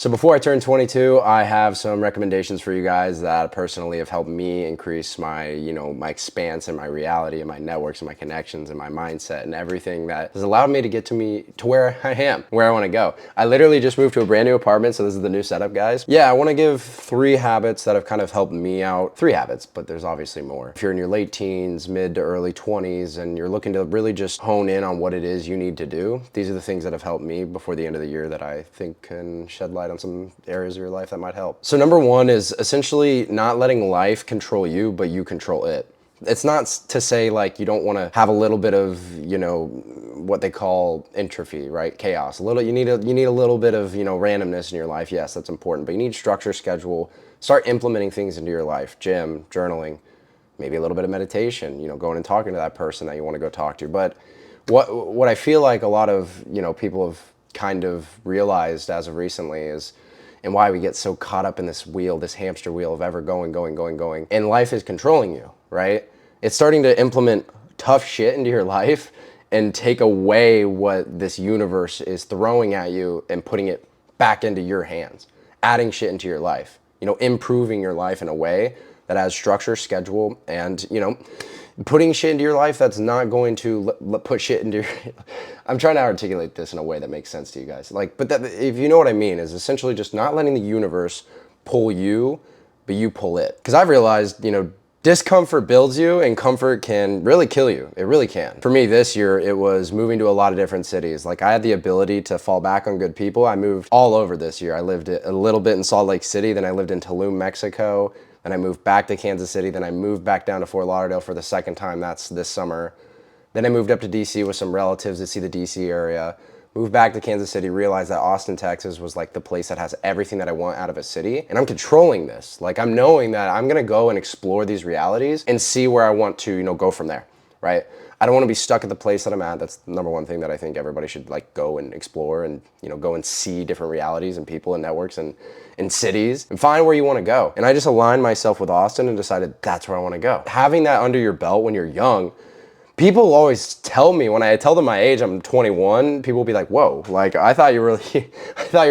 So before I turn 22, I have some recommendations for you guys that personally have helped me increase my, my expanse and my reality and my networks and my connections and my mindset and everything that has allowed me to get to where I am, where I want to go. I literally just moved to a brand new apartment, so this is the new setup, guys. Yeah, I want to give 3 habits that have kind of helped me out. 3 habits, but there's obviously more. If you're in your late teens, mid to early 20s, and you're looking to really just hone in on what it is you need to do, these are the things that have helped me before the end of the year that I think can shed light on some areas of your life that might help. So number 1 is essentially not letting life control you, but you control it. It's not to say like you don't want to have a little bit of, what they call entropy, right? Chaos. You need a little bit of, randomness in your life. Yes, that's important, but you need structure, schedule, start implementing things into your life. Gym, journaling, maybe a little bit of meditation, going and talking to that person that you want to go talk to. But what I feel like a lot of, people have kind of realized as of recently is, and why we get so caught up in this wheel, this hamster wheel of ever going, and life is controlling you, right? It's starting to implement tough shit into your life and take away what this universe is throwing at you and putting it back into your hands, adding shit into your life, improving your life in a way that has structure, schedule, and, putting shit into your life that's not going to put shit into your... I'm trying to articulate this in a way that makes sense to you guys. But that, if you know what I mean, is essentially just not letting the universe pull you, but you pull it. Because I've realized, discomfort builds you and comfort can really kill you. It really can. For me this year, it was moving to a lot of different cities. Like I had the ability to fall back on good people. I moved all over this year. I lived a little bit in Salt Lake City, then I lived in Tulum, Mexico. Then I moved back to Kansas City. Then I moved back down to Fort Lauderdale for the second time. That's this summer. Then I moved up to DC with some relatives to see the DC area. Moved back to Kansas City, realized that Austin, Texas was like the place that has everything that I want out of a city. And I'm controlling this. Like I'm knowing that I'm gonna go and explore these realities and see where I want to, go from there, right? I don't want to be stuck at the place that I'm at. That's the number one thing that I think everybody should like go and explore and, go and see different realities and people and networks and cities and find where you want to go. And I just aligned myself with Austin and decided that's where I want to go. Having that under your belt when you're young, people always tell me, when I tell them my age, I'm 21, people will be like, whoa, like I thought you were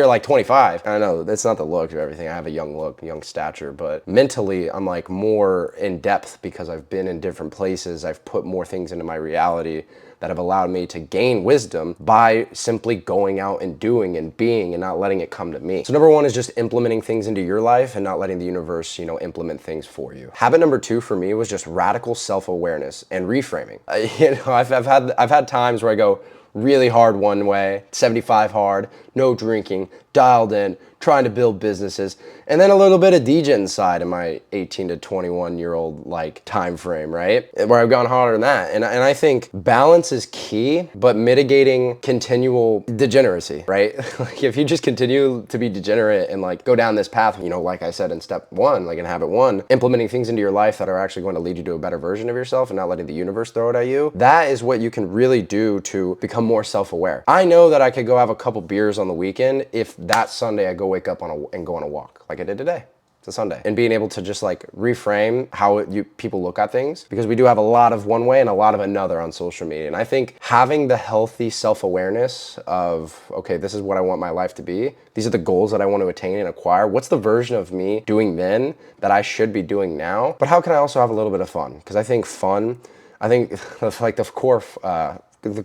like 25. I know that's not the look of everything. I have a young look, young stature, but mentally I'm like more in depth because I've been in different places. I've put more things into my reality that have allowed me to gain wisdom by simply going out and doing and being and not letting it come to me. So number 1 is just implementing things into your life and not letting the universe, implement things for you. Habit number 2 for me was just radical self-awareness and reframing. I've had times where I go really hard one way, 75 hard, no drinking, dialed in, trying to build businesses, and then a little bit of degen side in my 18 to 21 year old like time frame, right? Where I've gone harder than that. And I think balance is key, but mitigating continual degeneracy, right? Like if you just continue to be degenerate and like go down this path, like I said in step 1, like in habit 1, implementing things into your life that are actually going to lead you to a better version of yourself and not letting the universe throw it at you, that is what you can really do to become more self-aware. I know that I could go have a couple beers on the weekend if that Sunday I go wake up and go on a walk like I did today. It's a Sunday. And being able to just like reframe how people look at things, because we do have a lot of one way and a lot of another on social media. And I think having the healthy self-awareness of, okay, this is what I want my life to be. These are the goals that I want to attain and acquire. What's the version of me doing then that I should be doing now? But how can I also have a little bit of fun? Because I think fun, like the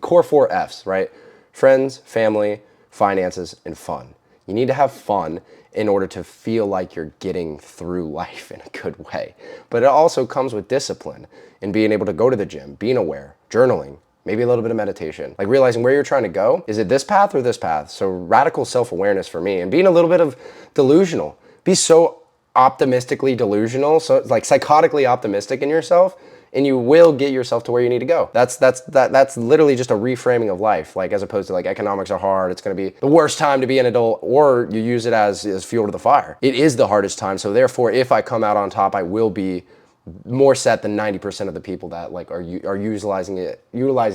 core 4 F's, right? Friends, family, finances, and fun. You need to have fun in order to feel like you're getting through life in a good way. But it also comes with discipline and being able to go to the gym, being aware, journaling, maybe a little bit of meditation, like realizing where you're trying to go. Is it this path or this path? So radical self-awareness for me, and being a little bit of delusional. Be so optimistically delusional, so like psychotically optimistic in yourself, and you will get yourself to where you need to go. That's literally just a reframing of life, like as opposed to like economics are hard, it's gonna be the worst time to be an adult, or you use it as fuel to the fire. It is the hardest time, so therefore if I come out on top, I will be more set than 90% of the people that like are utilizing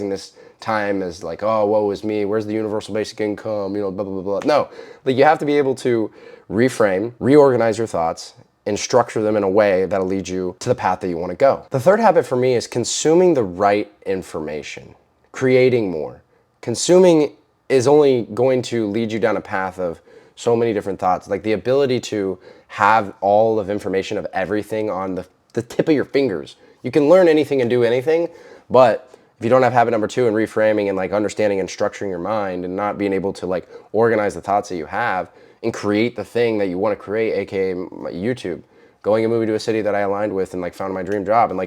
this time as like, oh, woe is me, where's the universal basic income, blah, blah, blah, blah. No, like you have to be able to reframe, reorganize your thoughts, and structure them in a way that'll lead you to the path that you want to go. The third habit for me is consuming the right information, creating more. Consuming is only going to lead you down a path of so many different thoughts. Like the ability to have all of information of everything on the tip of your fingers. You can learn anything and do anything, but if you don't have habit number 2 and reframing and like understanding and structuring your mind and not being able to like organize the thoughts that you have and create the thing that you want to create, aka YouTube, going and moving to a city that I aligned with and like found my dream job, and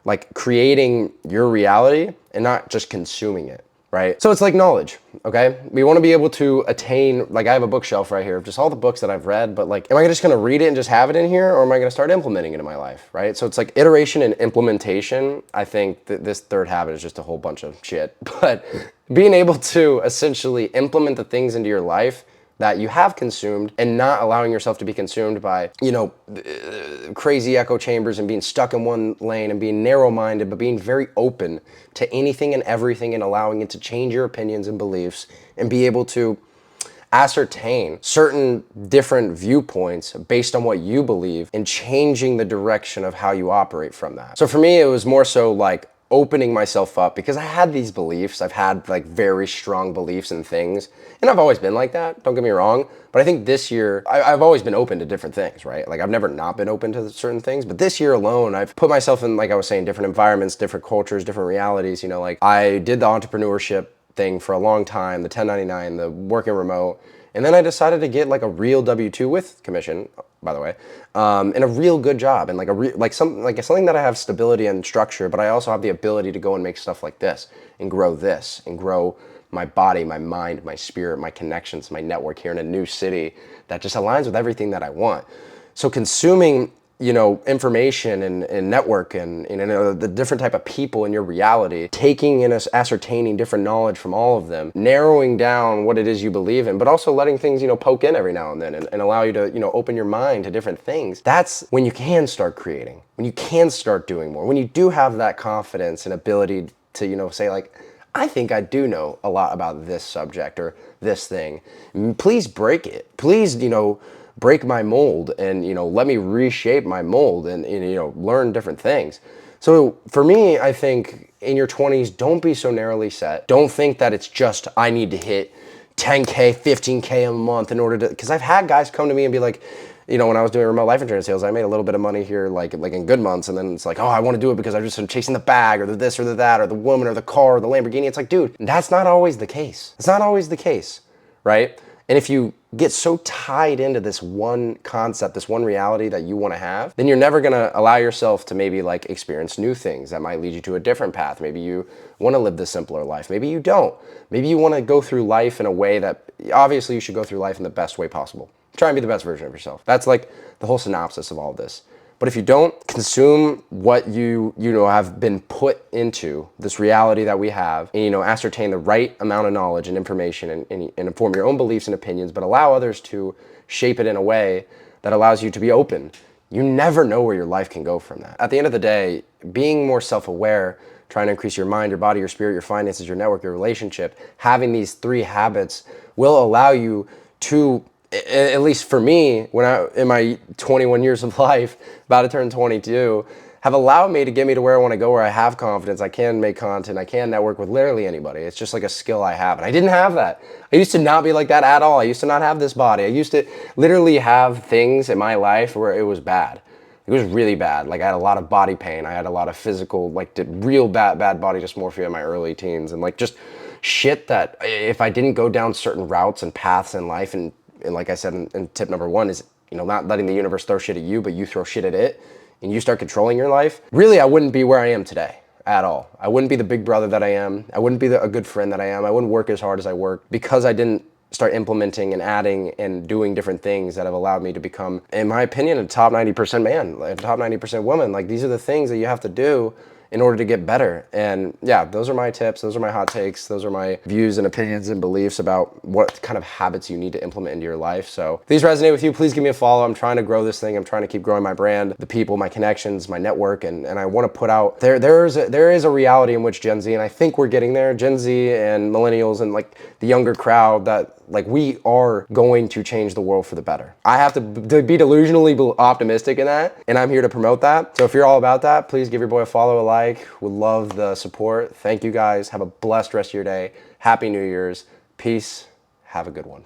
like creating your reality and not just consuming it, right? So it's like knowledge, okay? We want to be able to attain, like I have a bookshelf right here of just all the books that I've read, but like, am I just gonna read it and just have it in here, or am I gonna start implementing it in my life, right? So it's like iteration and implementation. I think that this third habit is just a whole bunch of shit, but being able to essentially implement the things into your life that you have consumed and not allowing yourself to be consumed by, you know, crazy echo chambers and being stuck in one lane and being narrow-minded, but being very open to anything and everything and allowing it to change your opinions and beliefs and be able to ascertain certain different viewpoints based on what you believe and changing the direction of how you operate from that. So for me, it was more so like opening myself up because I had these beliefs. I've had like very strong beliefs in things, and I've always been like that, don't get me wrong, but I think this year I've always been open to different things, right? Like I've never not been open to certain things, but this year alone I've put myself in, like I was saying, different environments, different cultures, different realities. You know, like I did the entrepreneurship thing for a long time, the 1099, the working remote, and then I decided to get like a real W-2 with commission, by the way, and a real good job, and like something that I have stability and structure, but I also have the ability to go and make stuff like this and grow my body, my mind, my spirit, my connections, my network here in a new city that just aligns with everything that I want. So consuming, you know, information and network and you know, the different type of people in your reality, taking and ascertaining different knowledge from all of them, narrowing down what it is you believe in, but also letting things, you know, poke in every now and then and allow you to, you know, open your mind to different things. That's when you can start creating, when you can start doing more, when you do have that confidence and ability to, you know, say like, I think I do know a lot about this subject or this thing. Please break it. Please, you know, break my mold and, you know, let me reshape my mold and, you know, learn different things. So for me, I think in your 20s, don't be so narrowly set. Don't think that it's just, I need to hit 10K, 15K a month in order to, because I've had guys come to me and be like, you know, when I was doing remote life insurance sales, I made a little bit of money here, like in good months, and then it's like, oh, I want to do it because I'm just chasing the bag or the this or the that or the woman or the car or the Lamborghini. It's like, dude, that's not always the case. It's not always the case, right? And if you get so tied into this one concept, this one reality that you want to have, then you're never going to allow yourself to maybe like experience new things that might lead you to a different path. Maybe you want to live the simpler life. Maybe you don't. Maybe you want to go through life in a way that, obviously you should go through life in the best way possible. Try and be the best version of yourself. That's like the whole synopsis of all of this. But if you don't consume what you know have been put into this reality that we have, and you know ascertain the right amount of knowledge and information and inform your own beliefs and opinions, but allow others to shape it in a way that allows you to be open, you never know where your life can go from that. At the end of the day, being more self-aware, trying to increase your mind, your body, your spirit, your finances, your network, your relationship, having these 3 habits will allow you to, at least for me, when in my 21 years of life, about to turn 22, have allowed me to get me to where I want to go, where I have confidence, I can make content, I can network with literally anybody. It's just like a skill I have. And I didn't have that. I used to not be like that at all. I used to not have this body. I used to literally have things in my life where it was bad. It was really bad. Like I had a lot of body pain. I had a lot of physical, like did real bad body dysmorphia in my early teens. And like just shit that if I didn't go down certain routes and paths in life, and like I said in tip number 1 is, you know, not letting the universe throw shit at you, but you throw shit at it and you start controlling your life. Really, I wouldn't be where I am today at all. I wouldn't be the big brother that I am. I wouldn't be a good friend that I am. I wouldn't work as hard as I work because I didn't start implementing and adding and doing different things that have allowed me to become, in my opinion, a top 90% man, a top 90% woman. Like these are the things that you have to do in order to get better. And yeah, those are my tips. Those are my hot takes. Those are my views and opinions and beliefs about what kind of habits you need to implement into your life. So if these resonate with you, please give me a follow. I'm trying to grow this thing. I'm trying to keep growing my brand, the people, my connections, my network. And I want to put out, there is a reality in which Gen Z, and I think we're getting there, Gen Z and millennials and like the younger crowd, that like we are going to change the world for the better. I have to be delusionally optimistic in that, and I'm here to promote that. So if you're all about that, please give your boy a follow, a like. Would love the support. Thank you guys. Have a blessed rest of your day. Happy New Year's. Peace. Have a good one.